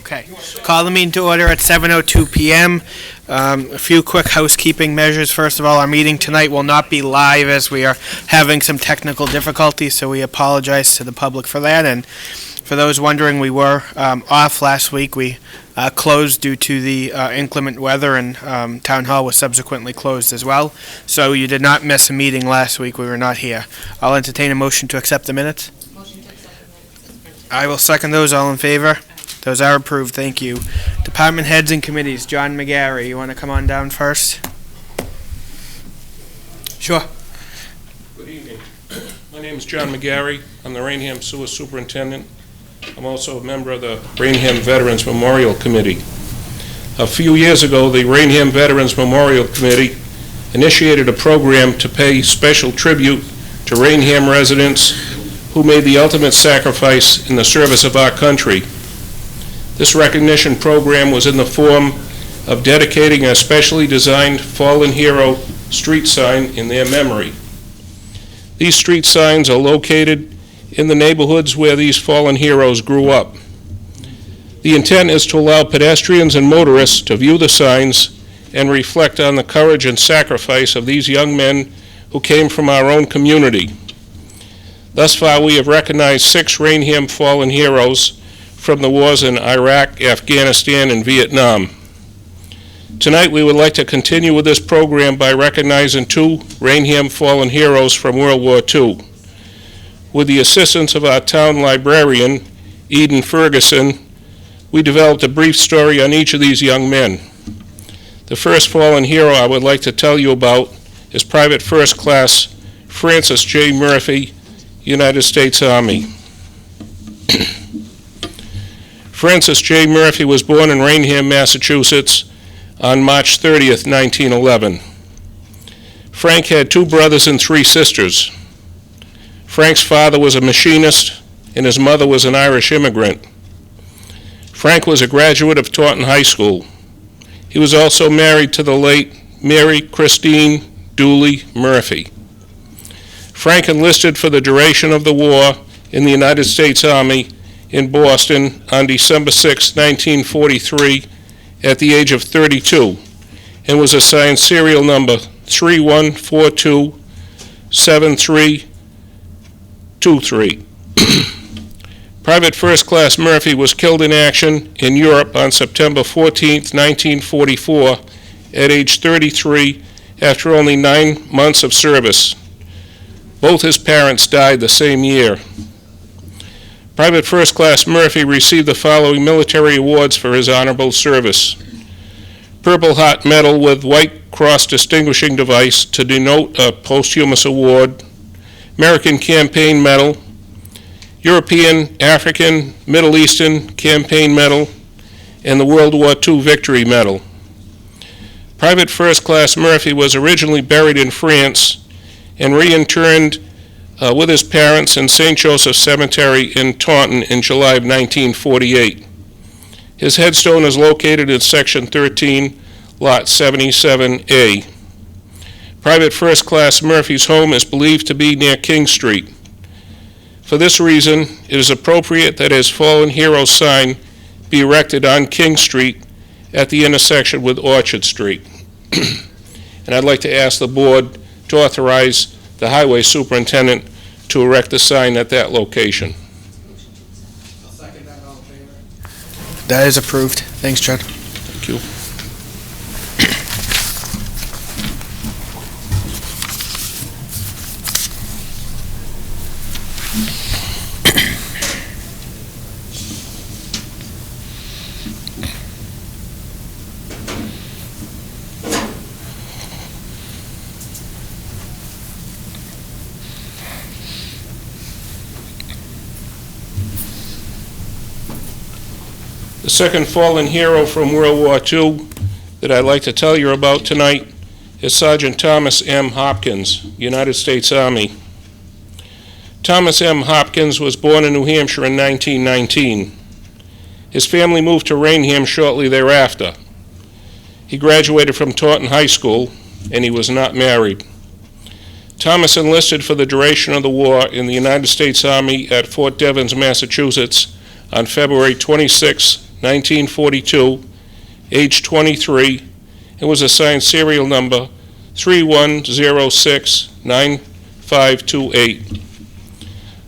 Okay. Call the meeting to order at 7:02 p.m. A few quick housekeeping measures. First of all, our meeting tonight will not be live as we are having some technical difficulties, so we apologize to the public for that. And for those wondering, we were off last week. We closed due to the inclement weather, and Town Hall was subsequently closed as well. So you did not miss a meeting last week. We were not here. I'll entertain a motion to accept the minutes. Motion to accept the minutes. I will second those. All in favor? Those are approved. Thank you. Department heads and committees. John McGarry, you want to come on down first? Sure. Good evening. My name is John McGarry. I'm the Raynham Sewer Superintendent. I'm also a member of the Raynham Veterans Memorial Committee. A few years ago, the Raynham Veterans Memorial Committee initiated a program to pay special tribute to Raynham residents who made the ultimate sacrifice in the service of our country. This recognition program was in the form of dedicating a specially designed fallen hero street sign in their memory. These street signs are located in the neighborhoods where these fallen heroes grew up. The intent is to allow pedestrians and motorists to view the signs and reflect on the courage and sacrifice of these young men who came from our own community. Thus far, we have recognized 6 Raynham fallen heroes from the wars in Iraq, Afghanistan, and Vietnam. Tonight, we would like to continue with this program by recognizing 2 Raynham fallen heroes from World War II. With the assistance of our town librarian, Eden Ferguson, we developed a brief story on each of these young men. The first fallen hero I would like to tell you about is Private First Class Francis J. Murphy, United States Army. Francis J. Murphy was born in Raynham, Massachusetts on March 30th, 1911. Frank had 2 brothers and 3 sisters. Frank's father was a machinist and his mother was an Irish immigrant. Frank was a graduate of Taunton High School. He was also married to the late Mary Christine Dooley Murphy. Frank enlisted for the duration of the war in the United States Army in Boston on December 6, 1943, at the age of 32, and was assigned serial number 31427323. Private First Class Murphy was killed in action in Europe on September 14, 1944, at age 33, after only 9 months of service. Both his parents died the same year. Private First Class Murphy received the following military awards for his honorable service: Purple Heart Medal with White Cross Distinguishing Device to denote a posthumous award, American Campaign Medal, European, African, Middle Eastern Campaign Medal, and the World War II Victory Medal. Private First Class Murphy was originally buried in France and reinterred with his parents in St. Joseph Cemetery in Taunton in July of 1948. His headstone is located in Section 13, Lot 77A. Private First Class Murphy's home is believed to be near King Street. For this reason, it is appropriate that his fallen hero sign be erected on King Street at the intersection with Orchard Street. And I'd like to ask the board to authorize the highway superintendent to erect a sign at that location. I'll second that. All in favor? That is approved. Thanks, John. Thank you. The second fallen hero from World War II that I'd like to tell you about tonight is Sergeant Thomas M. Hopkins, United States Army. Thomas M. Hopkins was born in New Hampshire in 1919. His family moved to Raynham shortly thereafter. He graduated from Taunton High School, and he was not married. Thomas enlisted for the duration of the war in the United States Army at Fort Devens, Massachusetts on February 26, 1942, age 23, and was assigned serial number 31069528.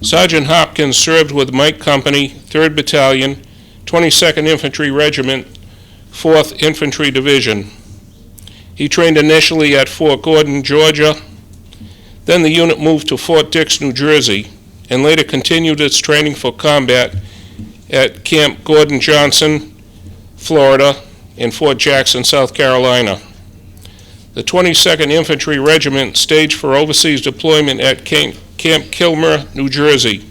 Sergeant Hopkins served with Mike Company, 3rd Battalion, 22nd Infantry Regiment, 4th Infantry Division. He trained initially at Fort Gordon, Georgia. Then the unit moved to Fort Dix, New Jersey, and later continued its training for combat at Camp Gordon Johnson, Florida, and Fort Jackson, South Carolina. The 22nd Infantry Regiment staged for overseas deployment at Camp Kilmer, New Jersey.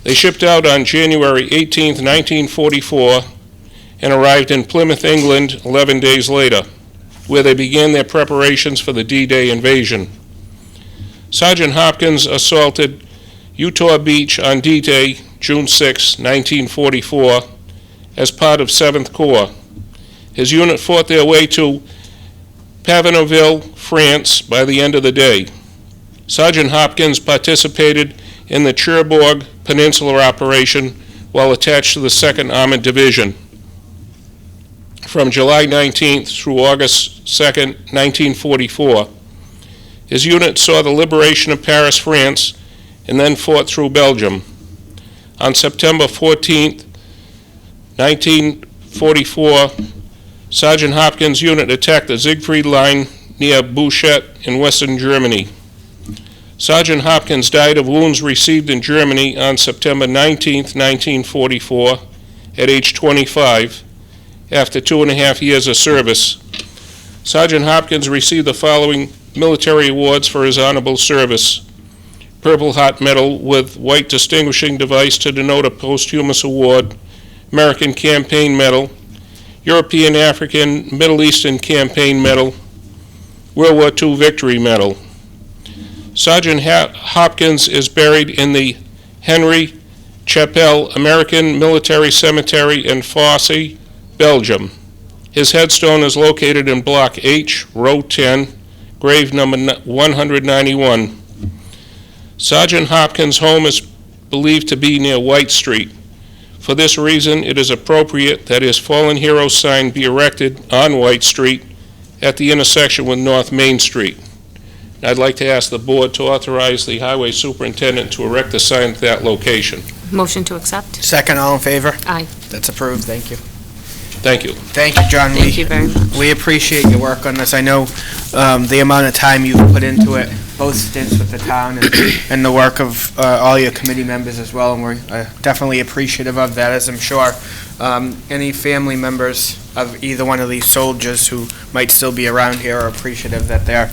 They shipped out on January 18, 1944, and arrived in Plymouth, England 11 days later, where they began their preparations for the D-Day invasion. Sergeant Hopkins assaulted Utah Beach on D-Day, June 6, 1944, as part of 7th Corps. His unit fought their way to Pavinaville, France by the end of the day. Sergeant Hopkins participated in the Cherbourg Peninsula operation while attached to the 2nd Armored Division. From July 19th through August 2nd, 1944. His unit saw the liberation of Paris, France, and then fought through Belgium. On September 14th, 1944, Sergeant Hopkins' unit attacked the Siegfried Line near Bouchet in western Germany. Sergeant Hopkins died of wounds received in Germany on September 19, 1944, at age 25, after 2.5 years of service. Sergeant Hopkins received the following military awards for his honorable service: Purple Heart Medal with White Distinguishing Device to denote a posthumous award, American Campaign Medal, European, African, Middle Eastern Campaign Medal, World War II Victory Medal. Sergeant Hopkins is buried in the Henry Chapelle American Military Cemetery in Fosse, Belgium. His headstone is located in Block H, Row 10, grave number 191. Sergeant Hopkins' home is believed to be near White Street. For this reason, it is appropriate that his fallen hero sign be erected on White Street at the intersection with North Main Street. I'd like to ask the board to authorize the highway superintendent to erect a sign at that location. Motion to accept? Second, all in favor? Aye. That's approved, thank you. Thank you. Thank you, John. Thank you very much. We appreciate your work on this. I know the amount of time you've put into it, both stints with the town and the work of all your committee members as well, and we're definitely appreciative of that, as I'm sure any family members of either one of these soldiers who might still be around here are appreciative that their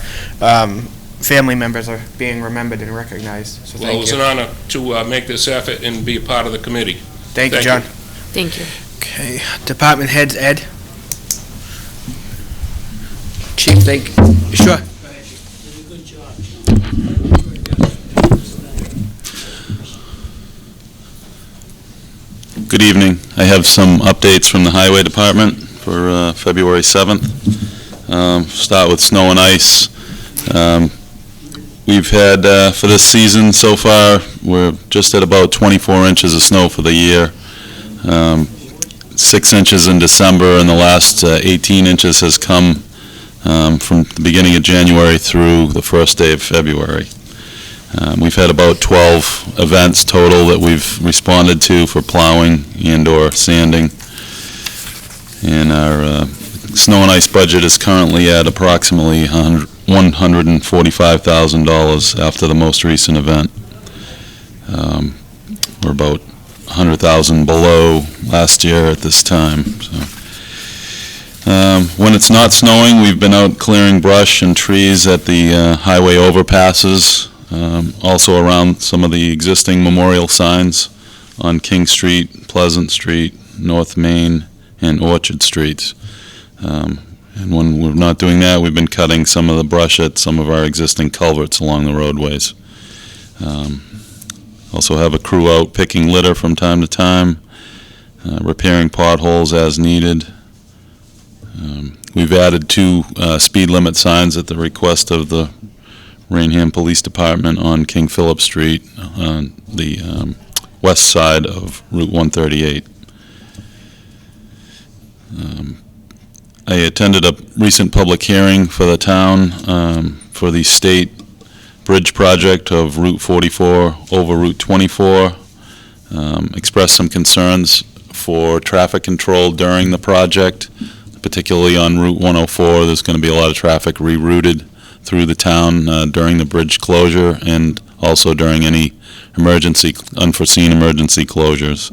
family members are being remembered and recognized. So Well, it thank was you. an honor to make this effort and be a part of the committee. Thank you, Thank John. you. Thank you. Okay, department heads, Ed? Chief, thank you. Sure. Good job. Good evening. I have some updates from the Highway Department for February 7th. Start with snow and ice. We've had, for this season so far, we're just at about 24 inches of snow for the year. 6 inches in December, and the last 18 inches has come from the beginning of January through the first day of February. We've had about 12 events total that we've responded to for plowing and/or sanding. And our snow and ice budget is currently at approximately $145,000 after the most recent event. We're about $100,000 below last year at this time. So, when it's not snowing, we've been out clearing brush and trees at the highway overpasses, also around some of the existing memorial signs on King Street, Pleasant Street, North Main, and Orchard Streets. And when we're not doing that, we've been cutting some of the brush at some of our existing culverts along the roadways. Also have a crew out picking litter from time to time, repairing potholes as needed. We've added 2 speed limit signs at the request of the Raynham Police Department on King Philip Street on the west side of Route 138. I attended a recent public hearing for the town for the state bridge project of Route 44 over Route 24. Expressed some concerns for traffic control during the project, particularly on Route 104. There's going to be a lot of traffic rerouted through the town during the bridge closure and also during any unforeseen emergency closures.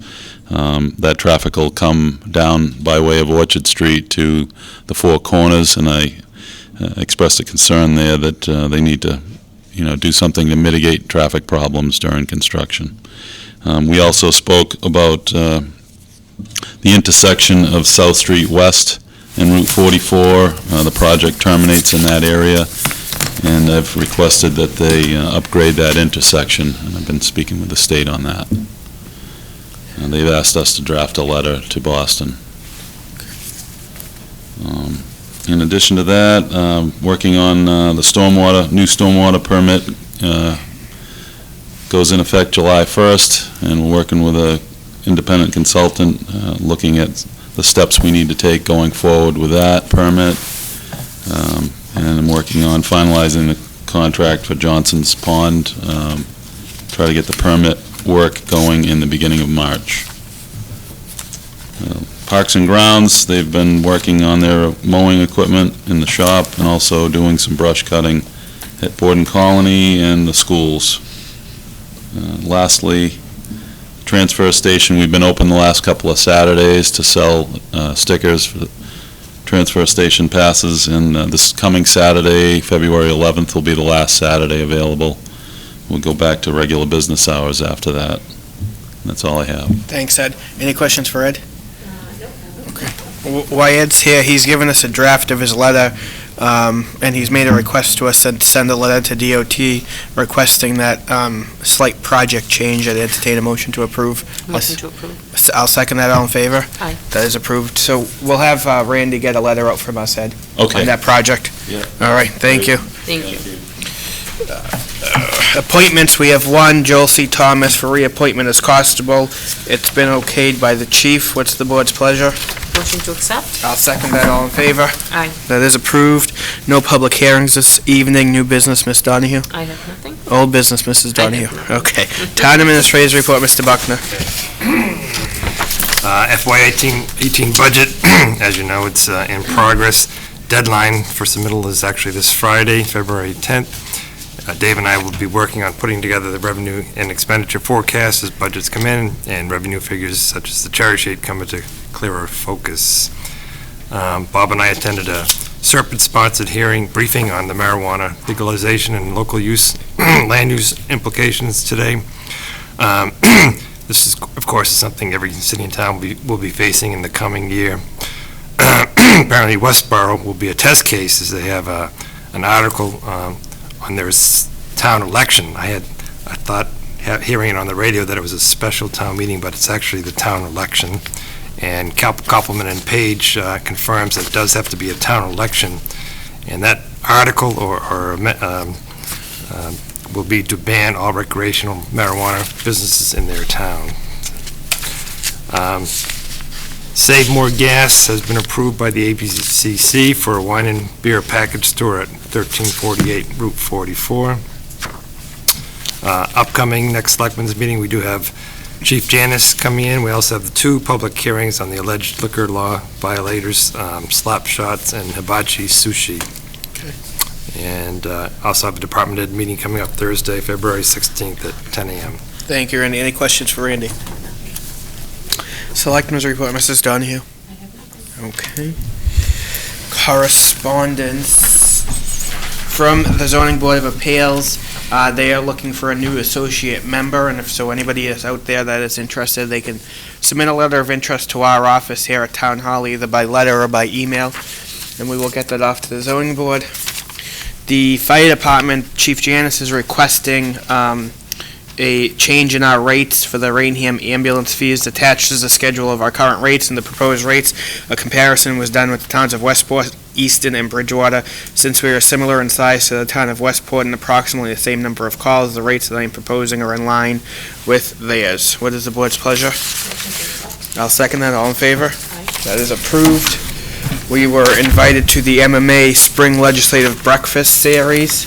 That traffic will come down by way of Orchard Street to the Four Corners, and I expressed a concern there that they need to, do something to mitigate traffic problems during construction. We also spoke about the intersection of South Street West and Route 44. The project terminates in that area, and I've requested that they upgrade that intersection, and I've been speaking with the state on that. And they've asked us to draft a letter to Boston. In addition to that, working on the new stormwater permit goes in effect July 1st, and we're working with an independent consultant looking at the steps we need to take going forward with that permit. And I'm working on finalizing the contract for Johnson's Pond, try to get the permit work going in the beginning of March. Parks and Grounds, they've been working on their mowing equipment in the shop and also doing some brush cutting at Borden Colony and the schools. Lastly, transfer station, we've been open the last couple of Saturdays to sell stickers for the transfer station passes, and this coming Saturday, February 11th, will be the last Saturday available. We'll go back to regular business hours after that. That's all I have. Thanks, Ed. Any questions for Ed? Okay. While Ed's here, he's given us a draft of his letter, and he's made a request to us to send a letter to DOT requesting that slight project change. I'd entertain a motion to approve. Motion to approve. I'll second that. All in favor? Aye. That is approved. So we'll have Randy get a letter out from us, Ed, Okay. on that project. Yeah. All right, thank you. Thank you. Appointments, we have one, Joel C. Thomas for reappointment as constable. It's been okayed by the chief. What's the board's pleasure? Motion to accept? I'll second that. All in favor? Aye. That is approved. No public hearings this evening. New business, Ms. Donahue? I have nothing. Old business, Mrs. I have Donahue? nothing. Okay. Town Administrator's report, Mr. Buckner. FY 18 budget, as you know, it's in progress. Deadline for submittal is actually this Friday, February 10th. Dave and I will be working on putting together the revenue and expenditure forecast as budgets come in and revenue figures such as the cherry sheet come into clearer focus. Bob and I attended a Serpent-sponsored hearing briefing on the marijuana legalization and local use, land use implications today. This is, of course, something every city and town will be facing in the coming year. Apparently, Westboro will be a test case as they have an article on their town election. I thought, hearing it on the radio, that it was a special town meeting, but it's actually the town election. And Koppelman and Page confirms that it does have to be a town election. And that article will be to ban all recreational marijuana businesses in their town. Save More Gas has been approved by the ABCC for a wine and beer package store at 1348 Route 44. Upcoming next Selectmen's meeting, we do have Chief Janice coming in. We also have the two public hearings on the alleged liquor law violators, Slap Shots and Hibachi Sushi. Okay. And also have a department head meeting coming up Thursday, February 16th at 10 a.m. Thank you, Randy. Any questions for Randy? Selectmen's report, Mrs. Donahue. Okay. Correspondence from the Zoning Board of Appeals. They are looking for a new associate member, and if so anybody is out there that is interested, they can submit a letter of interest to our office here at Town Hall, either by letter or by email, and we will get that off to the Zoning Board. The Fire Department, Chief Janice is requesting a change in our rates for the Raynham ambulance fees. Attached is a schedule of our current rates and the proposed rates. A comparison was done with the towns of Westport, Easton, and Bridgewater. Since we are similar in size to the town of Westport and approximately the same number of calls, the rates that I am proposing are in line with theirs. What is the board's pleasure? I'll second that. All in favor? Aye. That is approved. We were invited to the MMA Spring Legislative Breakfast Series.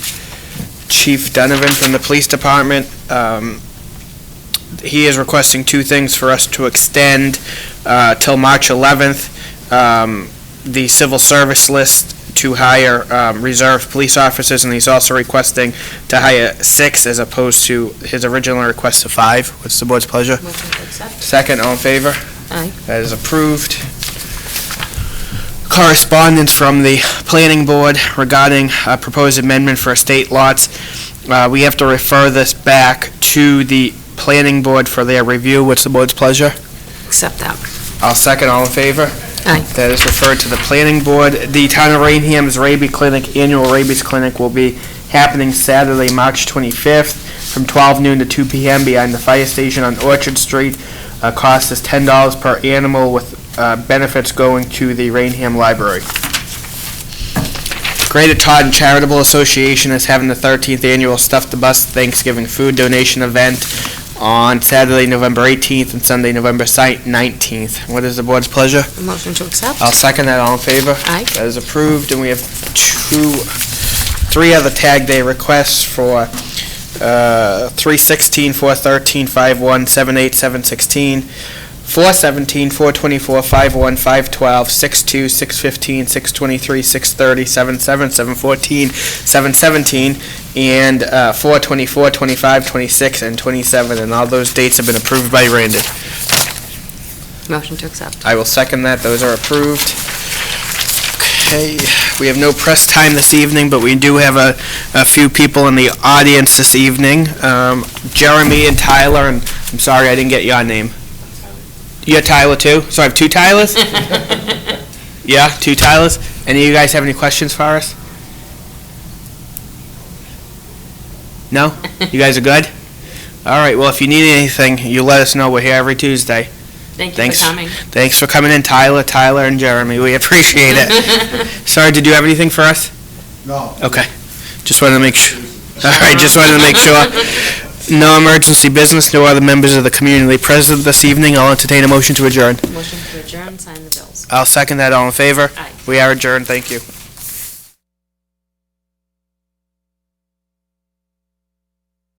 Chief Donovan from the Police Department, he is requesting two things for us to extend till March 11th. The civil service list to hire reserve police officers, and he's also requesting to hire 6 as opposed to his original request of 5. What's the board's pleasure? Motion to accept. Second, all in favor? Aye. That is approved. Correspondence from the planning board regarding a proposed amendment for estate lots. We have to refer this back to the planning board for their review. What's the board's pleasure? Accept that. I'll second, all in favor? Aye. That is referred to the planning board. The Town of Rainham's Rabies Clinic, annual rabies clinic, will be happening Saturday, March 25th, from 12 noon to 2 p.m. behind the fire station on Orchard Street. Cost is $10 per animal, with benefits going to the Raynham Library. Greater Taunton Charitable Association is having the 13th annual Stuff the Bus Thanksgiving food donation event on Saturday, November 18th, and Sunday, November 19th. What is the board's pleasure? Motion to accept. I'll second that. All in favor? Aye. That is approved, and we have 3 other tag day requests for 3/16, 4/13, 5/1, 7/8, 7/16, 4/17, 4/24, 5/1, 5/12, 6/2, 6/15, 6/23, 6/30, 7/7, 7/14, 7/17, and 4/24, 25, 26, and 27, and all those dates have been approved by Randy. Motion to accept. I will second that. Those are approved. Okay, we have no press time this evening, but we do have a few people in the audience this evening. Jeremy and Tyler, and I'm sorry I didn't get your name. You're Tyler too? So I have 2 Tylers? Yeah, 2 Tylers. Any of you guys have any questions for us? No? You guys are good? All right, well, if you need anything, you let us know. We're here every Tuesday. Thank you Thanks. for coming. Thanks for coming in, Tyler, and Jeremy. We appreciate it. Sorry, did you have anything for us? No. Okay. Just wanted to make sure. All right, just wanted to make sure. No emergency business, no other members of the community present this evening. I'll entertain a motion to adjourn. Motion to adjourn, sign the bills. I'll second that. All in favor? Aye. We are adjourned. Thank you.